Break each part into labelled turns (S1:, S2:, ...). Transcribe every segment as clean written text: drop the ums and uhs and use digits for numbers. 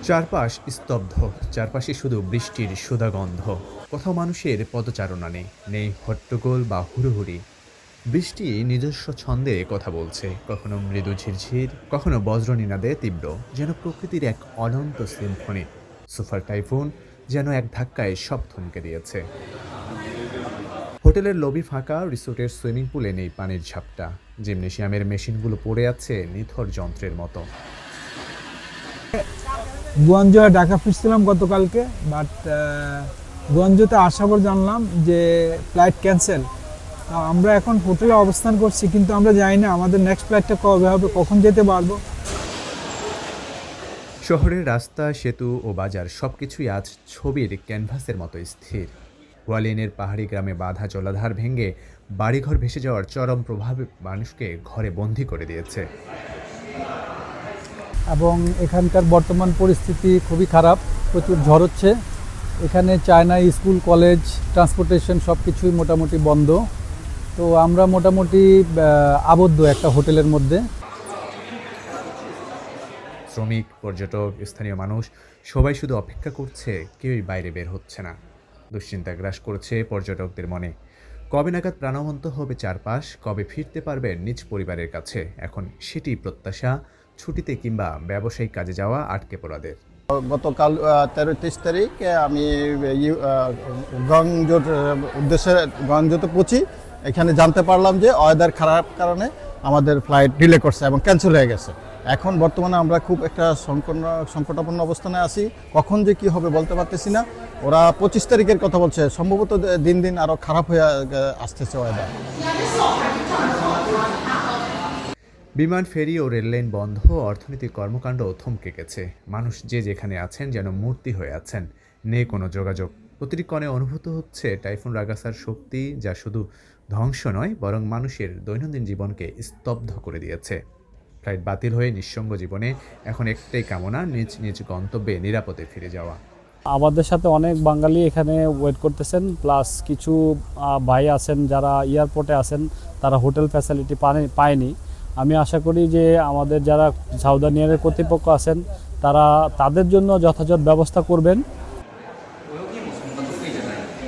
S1: চারপাশ স্তব্ধ, চারপাশে শুধু বৃষ্টির সুধাগন্ধ। কোথাও মানুষের পদচারণা নেই, নেই হট্টগোল বা হুড়োহুড়ি। বৃষ্টি নিজস্ব ছন্দে কথা বলছে, কখনো মৃদু ঝিরঝির, কখনো বজ্রনিনাদে তীব্র, যেন প্রকৃতির এক অনন্ত সিম্ফনি। সুপার টাইফুন যেন এক ধাক্কায় সব থমকে দিয়েছে। হোটেলের লবি ফাঁকা, রিসোর্টের সুইমিং পুলে নেই পানির ঝাপটা, জিমনেশিয়ামের মেশিনগুলো পড়ে আছে নিথর যন্ত্রের মতো।
S2: গুয়াঞ্জো হয়ে ঢাকা ফিরছিলাম গতকালকে, বাট গুয়াঞ্জোতে আসার পর জানলাম যে ফ্লাইট ক্যান্সেল। আমরা এখন হোটেলে অবস্থান করছি, কিন্তু আমরা জানি না আমাদের নেক্সট ফ্লাইটটা কবে হবে, কখন যেতে পারবো।
S1: শহরের রাস্তা, সেতু ও বাজার সবকিছুই আজ ছবির ক্যানভাসের মতো স্থির। হুয়ালিনের পাহাড়ি গ্রামে বাঁধা জলাধার ভেঙে বাড়িঘর ভেসে যাওয়ার চরম প্রভাবে মানুষকে ঘরে বন্দী করে দিয়েছে।
S3: এবং এখানকার বর্তমান পরিস্থিতি খুবই খারাপ, প্রচুর ঝড় হচ্ছে। এখানে চায়না স্কুল, কলেজ, ট্রান্সপোর্টেশন সব কিছুই মোটামুটি বন্ধ। তো আমরা মোটামুটি আবদ্ধ একটা হোটেলের মধ্যে।
S1: শ্রমিক, পর্যটক, স্থানীয় মানুষ সবাই শুধু অপেক্ষা করছে, কেউই বাইরে বের হচ্ছে না। দুশ্চিন্তা গ্রাস করছে পর্যটকদের মনে। কবে নাগাদ প্রাণবন্ত হবে চারপাশ, কবে ফিরতে পারবে নিজ পরিবারের কাছে, এখন সেটি প্রত্যাশা। ছুটিতে কিংবা ব্যবসায়িক কাজে যাওয়া আটকে পড়াদের।
S4: গতকাল 13-23 তারিখ আমি গঞ্জোর উদ্দেশ্যে গঞ্জোতে পৌঁছি। এখানে জানতে পারলাম যে ওয়েদার খারাপ কারণে আমাদের ফ্লাইট ডিলে করছে এবং ক্যান্সেল হয়ে গেছে। এখন বর্তমানে আমরা খুব একটা সংকটাপন্ন অবস্থানে আছি, কখন যে কি হবে বলতে পারতেছি না। ওরা 25 তারিখের কথা বলছে, সম্ভবত দিন দিন আরও খারাপ হয়ে আসতেছে ওয়েদার।
S1: বিমান, ফেরি ও রেললাইন বন্ধ, অর্থনৈতিক কর্মকাণ্ড থমকে গেছে। মানুষ যে যেখানে আছেন যেন মূর্তি হয়ে আছেন, নেই কোনো যোগাযোগ। প্রতিটি কণে অনুভূত হচ্ছে টাইফুন রাগাসার শক্তি, যা শুধু ধ্বংস নয় বরং মানুষের দৈনন্দিন জীবনকে স্তব্ধ করে দিয়েছে। ফ্লাইট বাতিল হয়ে নিঃসঙ্গ জীবনে এখন একটাই কামনা, নিজ নিজ গন্তব্যে নিরাপদে ফিরে যাওয়া।
S5: আমাদের সাথে অনেক বাঙালি এখানে ওয়েট করতেছেন, প্লাস কিছু ভাই আছেন যারা এয়ারপোর্টে আছেন, তারা হোটেল ফ্যাসিলিটি পায়নি। আমি আশা করি যে আমাদের যারা সাউদার্ন এয়ারের কর্তৃপক্ষ আছেন তারা তাদের জন্য যথাযথ ব্যবস্থা করবেন।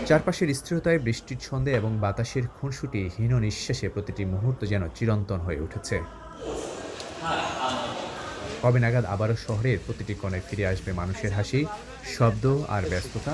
S1: চারপাশের স্থিরতায়, বৃষ্টির ছন্দে এবং বাতাসের খুনসুটি হীন নিঃশ্বাসে প্রতিটি মুহূর্ত যেন চিরন্তন হয়ে উঠেছে। কবে নাগাদ আবারও শহরের প্রতিটি কোণায় ফিরে আসবে মানুষের হাসি, শব্দ আর ব্যস্ততা?